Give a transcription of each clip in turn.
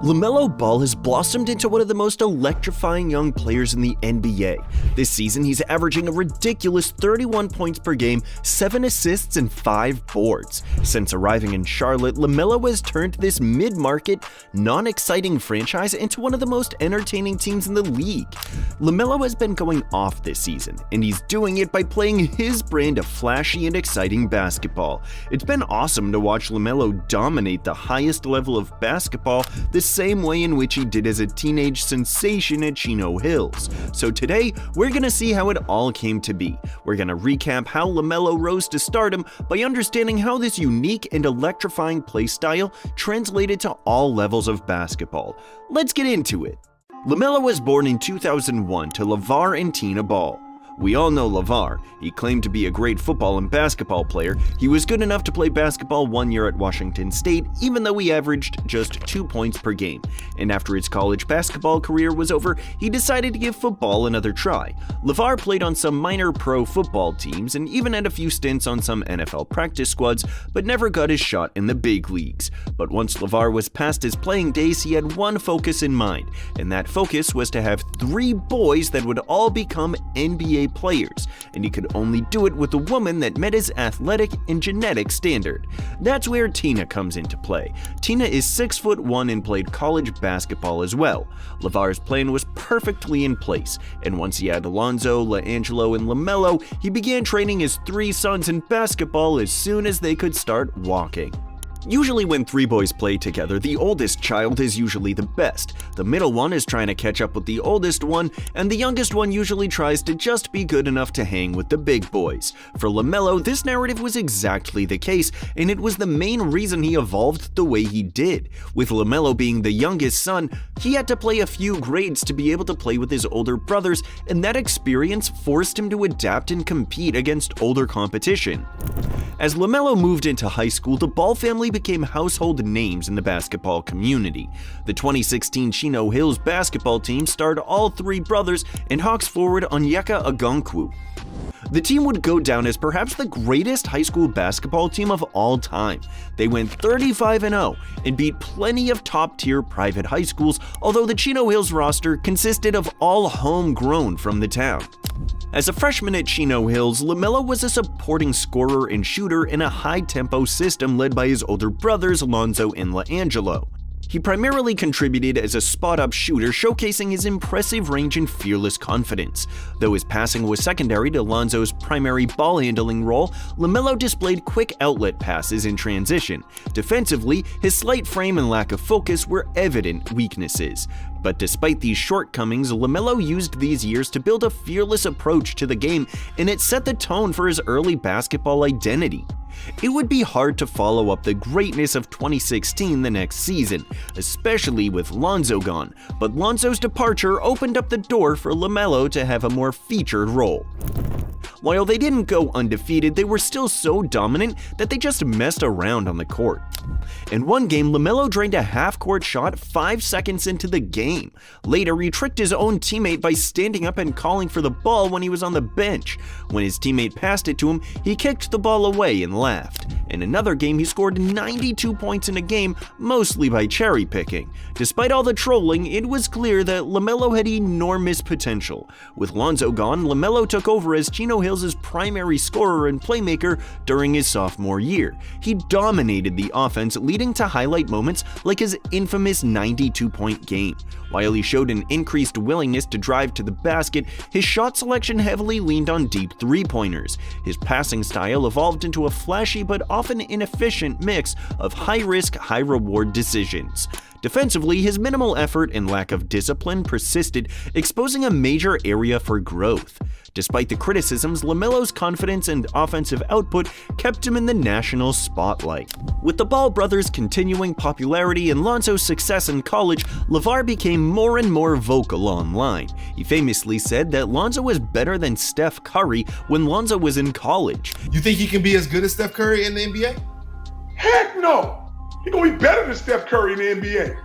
LaMelo Ball has blossomed into one of the most electrifying young players in the NBA. This season, he's averaging a ridiculous 31 points per game, 7 assists, and 5 boards. Since arriving in Charlotte, LaMelo has turned this mid-market, non-exciting franchise into one of the most entertaining teams in the league. LaMelo has been going off this season, and he's doing it by playing his brand of flashy and exciting basketball. It's been awesome to watch LaMelo dominate the highest level of basketball the same way in which he did as a teenage sensation at Chino Hills. So today, we're gonna see how it all came to be. We're gonna recap how LaMelo rose to stardom by understanding how this unique and electrifying play style translated to all levels of basketball. Let's get into it. LaMelo was born in 2001 to LaVar and Chino Ball. We all know LaVar. He claimed to be a great football and basketball player. He was good enough to play basketball 1 year at Washington State, even though he averaged just 2 points per game. And after his college basketball career was over, he decided to give football another try. LaVar played on some minor pro football teams and even had a few stints on some NFL practice squads, but never got his shot in the big leagues. But once LaVar was past his playing days, he had one focus in mind, and that focus was to have 3 boys that would all become NBA players, and he could only do it with a woman that met his athletic and genetic standard. That's where Tina comes into play. Tina is 6'1" and played college basketball as well. LaVar's plan was perfectly in place, and once he had Alonzo, LaAngelo, and LaMelo, he began training his 3 sons in basketball as soon as they could start walking. Usually when 3 boys play together, the oldest child is usually the best. The middle one is trying to catch up with the oldest one, and the youngest one usually tries to just be good enough to hang with the big boys. For LaMelo, this narrative was exactly the case, and it was the main reason he evolved the way he did. With LaMelo being the youngest son, he had to play a few grades to be able to play with his older brothers, and that experience forced him to adapt and compete against older competition. As LaMelo moved into high school, the Ball family became household names in the basketball community. The 2016 Chino Hills basketball team starred all 3 brothers and Hawks forward Onyeka Okonkwo. The team would go down as perhaps the greatest high school basketball team of all time. They went 35-0 and beat plenty of top-tier private high schools, although the Chino Hills roster consisted of all homegrown from the town. As a freshman at Chino Hills, LaMelo was a supporting scorer and shooter in a high-tempo system led by his older brothers Alonzo and LaAngelo. He primarily contributed as a spot-up shooter, showcasing his impressive range and fearless confidence. Though his passing was secondary to Alonzo's primary ball-handling role, LaMelo displayed quick outlet passes in transition. Defensively, his slight frame and lack of focus were evident weaknesses. But despite these shortcomings, LaMelo used these years to build a fearless approach to the game, and it set the tone for his early basketball identity. It would be hard to follow up the greatness of 2016 the next season, especially with Lonzo gone, but Lonzo's departure opened up the door for LaMelo to have a more featured role. While they didn't go undefeated, they were still so dominant that they just messed around on the court. In one game, LaMelo drained a half-court shot 5 seconds into the game. Later, he tricked his own teammate by standing up and calling for the ball when he was on the bench. When his teammate passed it to him, he kicked the ball away and laughed. In another game, he scored 92 points in a game, mostly by cherry-picking. Despite all the trolling, it was clear that LaMelo had enormous potential. With Lonzo gone, LaMelo took over as Chino Hills' primary scorer and playmaker during his sophomore year. He dominated the offense, leading to highlight moments like his infamous 92-point game. While he showed an increased willingness to drive to the basket, his shot selection heavily leaned on deep three-pointers. His passing style evolved into a flashy but often inefficient mix of high-risk, high-reward decisions. Defensively, his minimal effort and lack of discipline persisted, exposing a major area for growth. Despite the criticisms, LaMelo's confidence and offensive output kept him in the national spotlight. With the Ball brothers' continuing popularity and Lonzo's success in college, LaVar became more and more vocal online. He famously said that Lonzo was better than Steph Curry when Lonzo was in college. You think he can be as good as Steph Curry in the NBA? Heck no! He's gonna be better than Steph Curry in the NBA.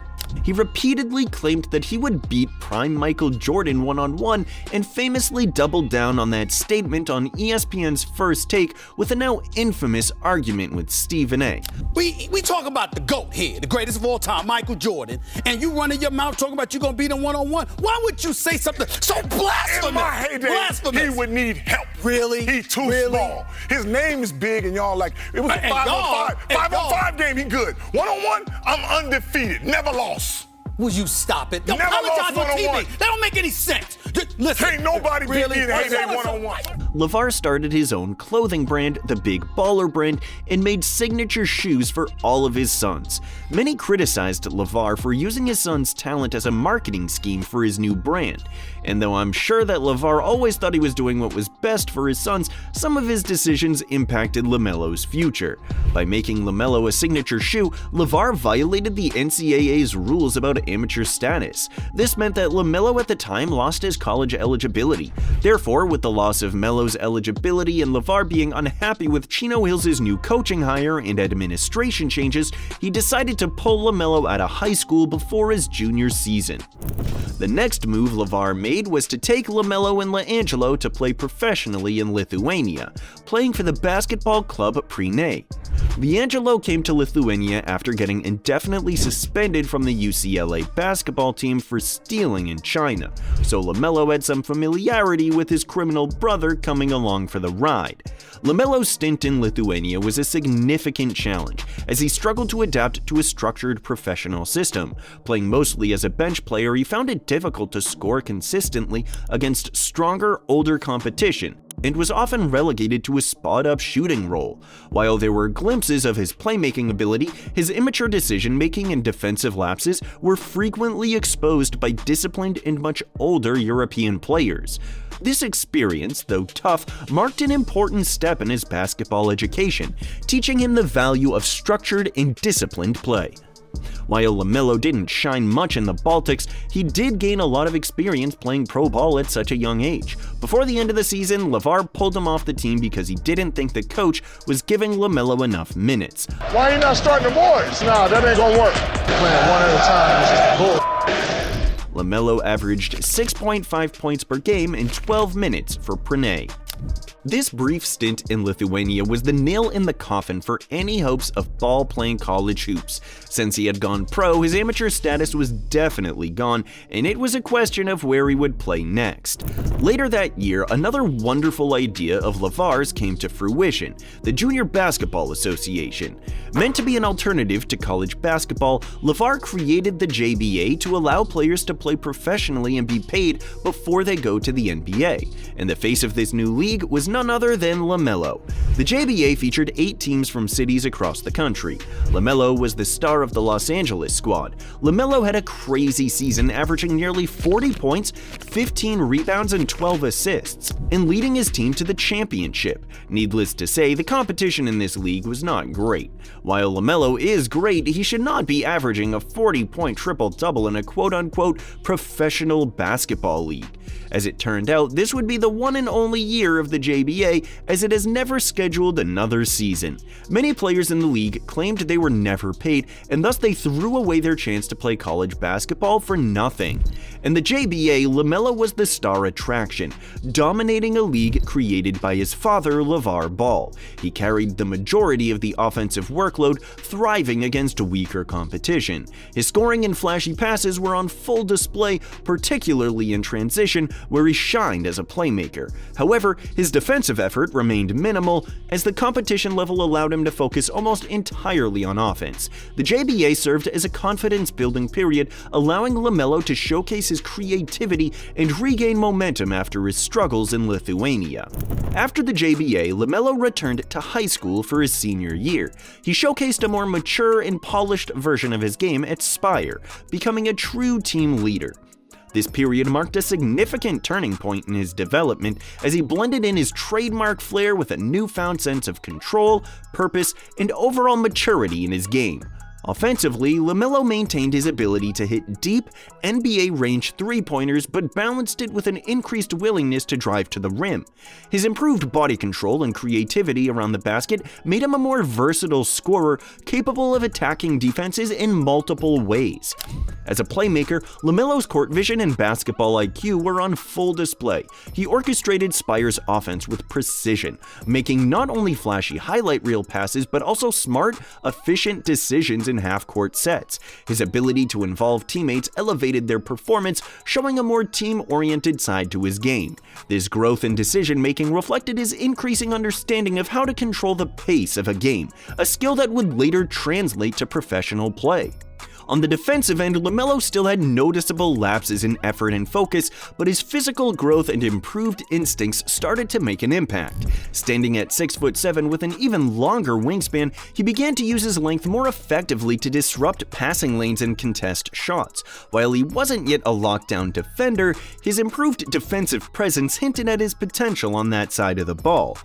He repeatedly claimed that he would beat prime Michael Jordan one-on-one and famously doubled down on that statement on ESPN's First Take with a now infamous argument with Stephen A. We talk about the GOAT here, the greatest of all time, Michael Jordan, and you running your mouth talking about you gonna beat him one-on-one. Why would you say something so blasphemous? In my heyday, blasphemous. he would need help. Really? He too small. His name is big, and y'all like, it was a 5-on-5. 5-on-5 game, he good. One-on-one, I'm undefeated, never lost. Will you stop it? Don't Never apologize lost on TV. one-on-one. That don't make any sense. Listen. Ain't nobody beat me in heyday one-on-one. LaVar started his own clothing brand, the Big Baller brand, and made signature shoes for all of his sons. Many criticized LaVar for using his son's talent as a marketing scheme for his new brand. And though I'm sure that LaVar always thought he was doing what was best for his sons, some of his decisions impacted LaMelo's future. By making LaMelo a signature shoe, LaVar violated the NCAA's rules about amateur status. This meant that LaMelo at the time lost his college eligibility. Therefore, with the loss of Melo's eligibility and LaVar being unhappy with Chino Hills' new coaching hire and administration changes, he decided to pull LaMelo out of high school before his junior season. The next move LaVar made was to take LaMelo and LaAngelo to play professionally in Lithuania, playing for the basketball club Prine. LaAngelo came to Lithuania after getting indefinitely suspended from the UCLA basketball team for stealing in China, so LaMelo had some familiarity with his criminal brother coming along for the ride. LaMelo's stint in Lithuania was a significant challenge, as he struggled to adapt to a structured professional system. Playing mostly as a bench player, he found it difficult to score consistently against stronger, older competition, and was often relegated to a spot-up shooting role. While there were glimpses of his playmaking ability, his immature decision-making and defensive lapses were frequently exposed by disciplined and much older European players. This experience, though tough, marked an important step in his basketball education, teaching him the value of structured and disciplined play. While LaMelo didn't shine much in the Baltics, he did gain a lot of experience playing pro ball at such a young age. Before the end of the season, LaVar pulled him off the team because he didn't think the coach was giving LaMelo enough minutes. Why are you not starting the boys? Nah, that ain't gonna work. Playing one at a time, it's just bull. LaMelo averaged 6.5 points per game in 12 minutes for Prine. This brief stint in Lithuania was the nail in the coffin for any hopes of Ball playing college hoops. Since he had gone pro, his amateur status was definitely gone, and it was a question of where he would play next. Later that year, another wonderful idea of LaVar's came to fruition: the Junior Basketball Association. Meant to be an alternative to college basketball, LaVar created the JBA to allow players to play professionally and be paid before they go to the NBA, and the face of this new league was none other than LaMelo. The JBA featured 8 teams from cities across the country. LaMelo was the star of the Los Angeles squad. LaMelo had a crazy season, averaging nearly 40 points, 15 rebounds, and 12 assists, and leading his team to the championship. Needless to say, the competition in this league was not great. While LaMelo is great, he should not be averaging a 40-point triple-double in a quote-unquote professional basketball league. As it turned out, this would be the one and only year of the JBA, as it has never scheduled another season. Many players in the league claimed they were never paid, and thus they threw away their chance to play college basketball for nothing. In the JBA, LaMelo was the star attraction, dominating a league created by his father, LaVar Ball. He carried the majority of the offensive workload, thriving against weaker competition. His scoring and flashy passes were on full display, particularly in transition, where he shined as a playmaker. However, his defensive effort remained minimal, as the competition level allowed him to focus almost entirely on offense. The JBA served as a confidence-building period, allowing LaMelo to showcase his creativity and regain momentum after his struggles in Lithuania. After the JBA, LaMelo returned to high school for his senior year. He showcased a more mature and polished version of his game at Spire, becoming a true team leader. This period marked a significant turning point in his development, as he blended in his trademark flair with a newfound sense of control, purpose, and overall maturity in his game. Offensively, LaMelo maintained his ability to hit deep, NBA-range three-pointers but balanced it with an increased willingness to drive to the rim. His improved body control and creativity around the basket made him a more versatile scorer, capable of attacking defenses in multiple ways. As a playmaker, LaMelo's court vision and basketball IQ were on full display. He orchestrated Spire's offense with precision, making not only flashy highlight reel passes but also smart, efficient decisions in half-court sets. His ability to involve teammates elevated their performance, showing a more team-oriented side to his game. This growth in decision-making reflected his increasing understanding of how to control the pace of a game, a skill that would later translate to professional play. On the defensive end, LaMelo still had noticeable lapses in effort and focus, but his physical growth and improved instincts started to make an impact. Standing at 6'7" with an even longer wingspan, he began to use his length more effectively to disrupt passing lanes and contest shots. While he wasn't yet a lockdown defender, his improved defensive presence hinted at his potential on that side of the ball.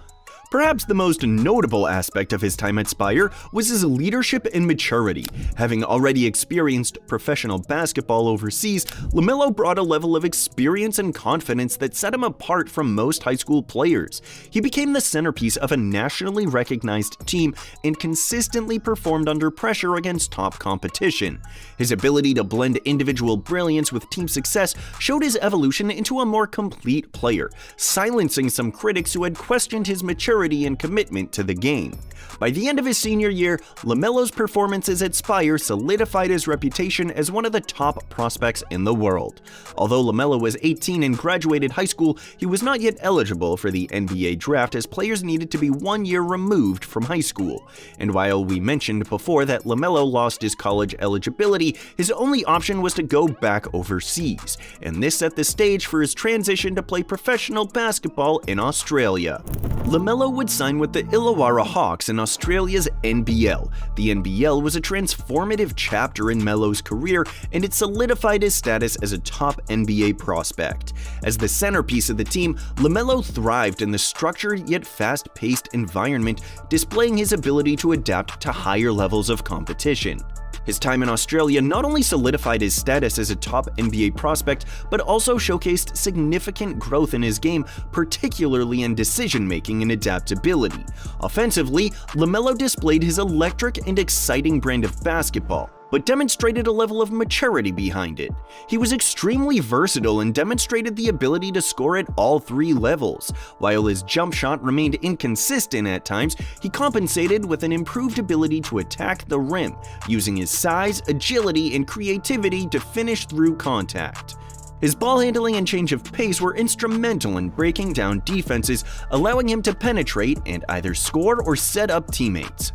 Perhaps the most notable aspect of his time at Spire was his leadership and maturity. Having already experienced professional basketball overseas, LaMelo brought a level of experience and confidence that set him apart from most high school players. He became the centerpiece of a nationally recognized team and consistently performed under pressure against top competition. His ability to blend individual brilliance with team success showed his evolution into a more complete player, silencing some critics who had questioned his maturity and commitment to the game. By the end of his senior year, LaMelo's performances at Spire solidified his reputation as one of the top prospects in the world. Although LaMelo was 18 and graduated high school, he was not yet eligible for the NBA draft as players needed to be 1 year removed from high school. And while we mentioned before that LaMelo lost his college eligibility, his only option was to go back overseas, and this set the stage for his transition to play professional basketball in Australia. LaMelo would sign with the Illawarra Hawks in Australia's NBL. The NBL was a transformative chapter in Melo's career, and it solidified his status as a top NBA prospect. As the centerpiece of the team, LaMelo thrived in the structured yet fast-paced environment, displaying his ability to adapt to higher levels of competition. His time in Australia not only solidified his status as a top NBA prospect, but also showcased significant growth in his game, particularly in decision-making and adaptability. Offensively, LaMelo displayed his electric and exciting brand of basketball, but demonstrated a level of maturity behind it. He was extremely versatile and demonstrated the ability to score at all three levels. While his jump shot remained inconsistent at times, he compensated with an improved ability to attack the rim, using his size, agility, and creativity to finish through contact. His ball handling and change of pace were instrumental in breaking down defenses, allowing him to penetrate and either score or set up teammates.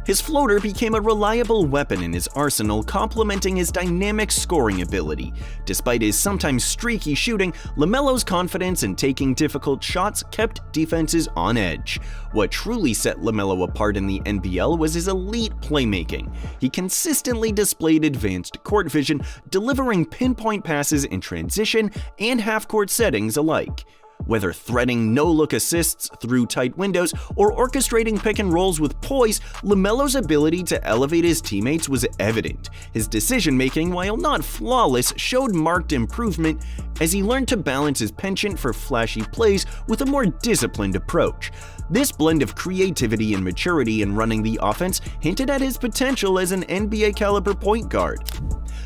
His floater became a reliable weapon in his arsenal, complementing his dynamic scoring ability. Despite his sometimes streaky shooting, LaMelo's confidence in taking difficult shots kept defenses on edge. What truly set LaMelo apart in the NBL was his elite playmaking. He consistently displayed advanced court vision, delivering pinpoint passes in transition and half-court settings alike. Whether threading no-look assists through tight windows or orchestrating pick and rolls with poise, LaMelo's ability to elevate his teammates was evident. His decision-making, while not flawless, showed marked improvement as he learned to balance his penchant for flashy plays with a more disciplined approach. This blend of creativity and maturity in running the offense hinted at his potential as an NBA-caliber point guard.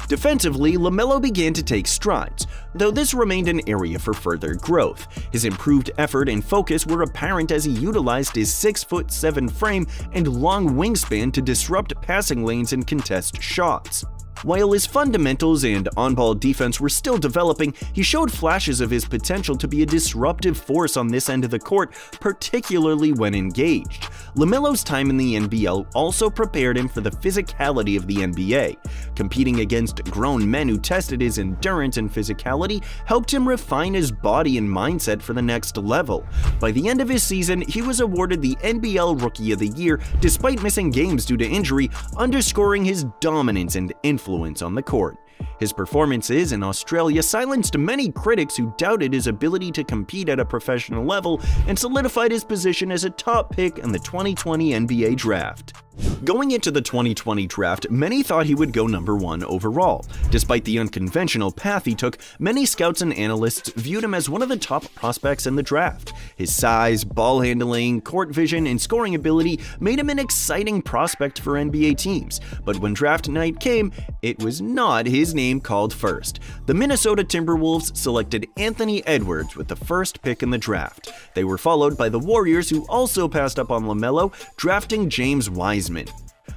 Defensively, LaMelo began to take strides, though this remained an area for further growth. His improved effort and focus were apparent as he utilized his 6'7" frame and long wingspan to disrupt passing lanes and contest shots. While his fundamentals and on-ball defense were still developing, he showed flashes of his potential to be a disruptive force on this end of the court, particularly when engaged. LaMelo's time in the NBL also prepared him for the physicality of the NBA. Competing against grown men who tested his endurance and physicality helped him refine his body and mindset for the next level. By the end of his season, he was awarded the NBL Rookie of the Year despite missing games due to injury, underscoring his dominance and influence on the court. His performances in Australia silenced many critics who doubted his ability to compete at a professional level and solidified his position as a top pick in the 2020 NBA draft. Going into the 2020 draft, many thought he would go number 1 overall. Despite the unconventional path he took, many scouts and analysts viewed him as one of the top prospects in the draft. His size, ball handling, court vision, and scoring ability made him an exciting prospect for NBA teams. But when draft night came, it was not his name called first. The Minnesota Timberwolves selected Anthony Edwards with the first pick in the draft. They were followed by the Warriors, who also passed up on LaMelo, drafting James Wiseman.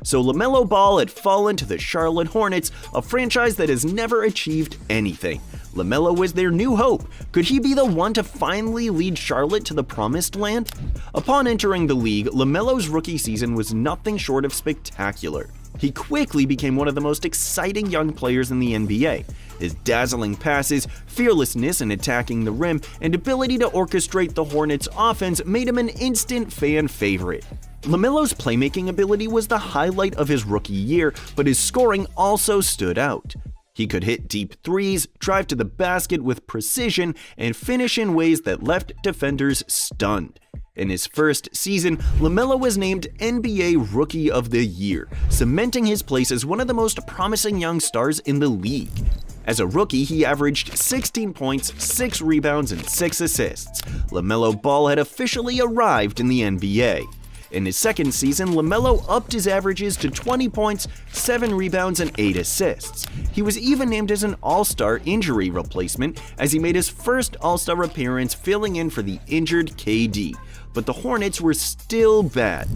So LaMelo Ball had fallen to the Charlotte Hornets, a franchise that has never achieved anything. LaMelo was their new hope. Could he be the one to finally lead Charlotte to the promised land? Upon entering the league, LaMelo's rookie season was nothing short of spectacular. He quickly became one of the most exciting young players in the NBA. His dazzling passes, fearlessness in attacking the rim, and ability to orchestrate the Hornets' offense made him an instant fan favorite. LaMelo's playmaking ability was the highlight of his rookie year, but his scoring also stood out. He could hit deep threes, drive to the basket with precision, and finish in ways that left defenders stunned. In his first season, LaMelo was named NBA Rookie of the Year, cementing his place as one of the most promising young stars in the league. As a rookie, he averaged 16 points, 6 rebounds, and 6 assists. LaMelo Ball had officially arrived in the NBA. In his second season, LaMelo upped his averages to 20 points, 7 rebounds, and 8 assists. He was even named as an All-Star injury replacement as he made his first All-Star appearance filling in for the injured KD. But the Hornets were still bad.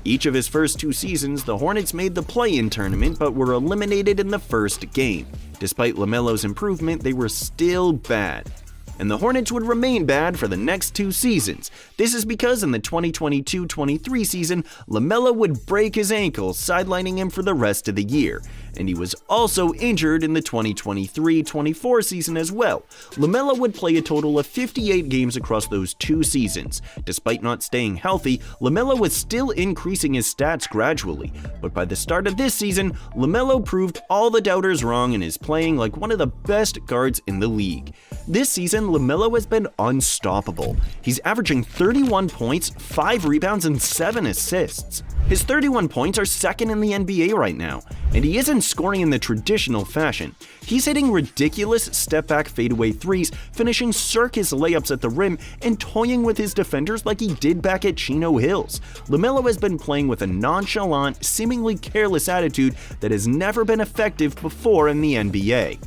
Each of his first 2 seasons, the Hornets made the play-in tournament but were eliminated in the first game. Despite LaMelo's improvement, they were still bad. And the Hornets would remain bad for the next 2 seasons. This is because in the 2022-23 season, LaMelo would break his ankle, sidelining him for the rest of the year. And he was also injured in the 2023-24 season as well. LaMelo would play a total of 58 games across those 2 seasons. Despite not staying healthy, LaMelo was still increasing his stats gradually. But by the start of this season, LaMelo proved all the doubters wrong and is playing like one of the best guards in the league. This season, LaMelo has been unstoppable. He's averaging 31 points, 5 rebounds, and 7 assists. His 31 points are second in the NBA right now, and he isn't scoring in the traditional fashion. He's hitting ridiculous step-back fadeaway threes, finishing circus layups at the rim, and toying with his defenders like he did back at Chino Hills. LaMelo has been playing with a nonchalant, seemingly careless attitude that has never been effective before in the NBA.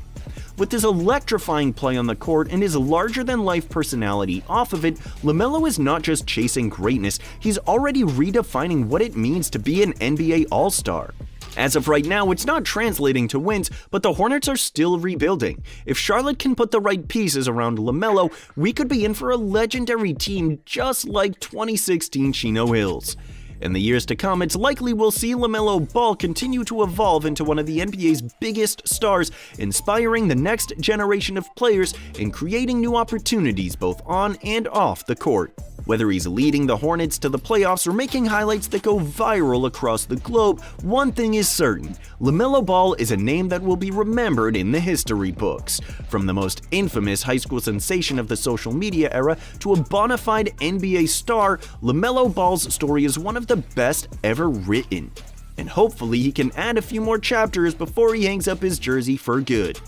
With his electrifying play on the court and his larger-than-life personality off of it, LaMelo is not just chasing greatness, he's already redefining what it means to be an NBA All-Star. As of right now, it's not translating to wins, but the Hornets are still rebuilding. If Charlotte can put the right pieces around LaMelo, we could be in for a legendary team just like 2016 Chino Hills. In the years to come, it's likely we'll see LaMelo Ball continue to evolve into one of the NBA's biggest stars, inspiring the next generation of players and creating new opportunities both on and off the court. Whether he's leading the Hornets to the playoffs or making highlights that go viral across the globe, one thing is certain: LaMelo Ball is a name that will be remembered in the history books. From the most infamous high school sensation of the social media era to a bona fide NBA star, LaMelo Ball's story is one of the best ever written. And hopefully he can add a few more chapters before he hangs up his jersey for good.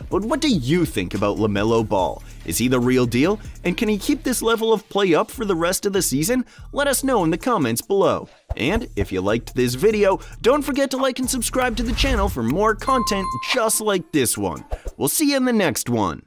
But what do you think about LaMelo Ball? Is he the real deal? And can he keep this level of play up for the rest of the season? Let us know in the comments below. And if you liked this video, don't forget to like and subscribe to the channel for more content just like this one. We'll see you in the next one.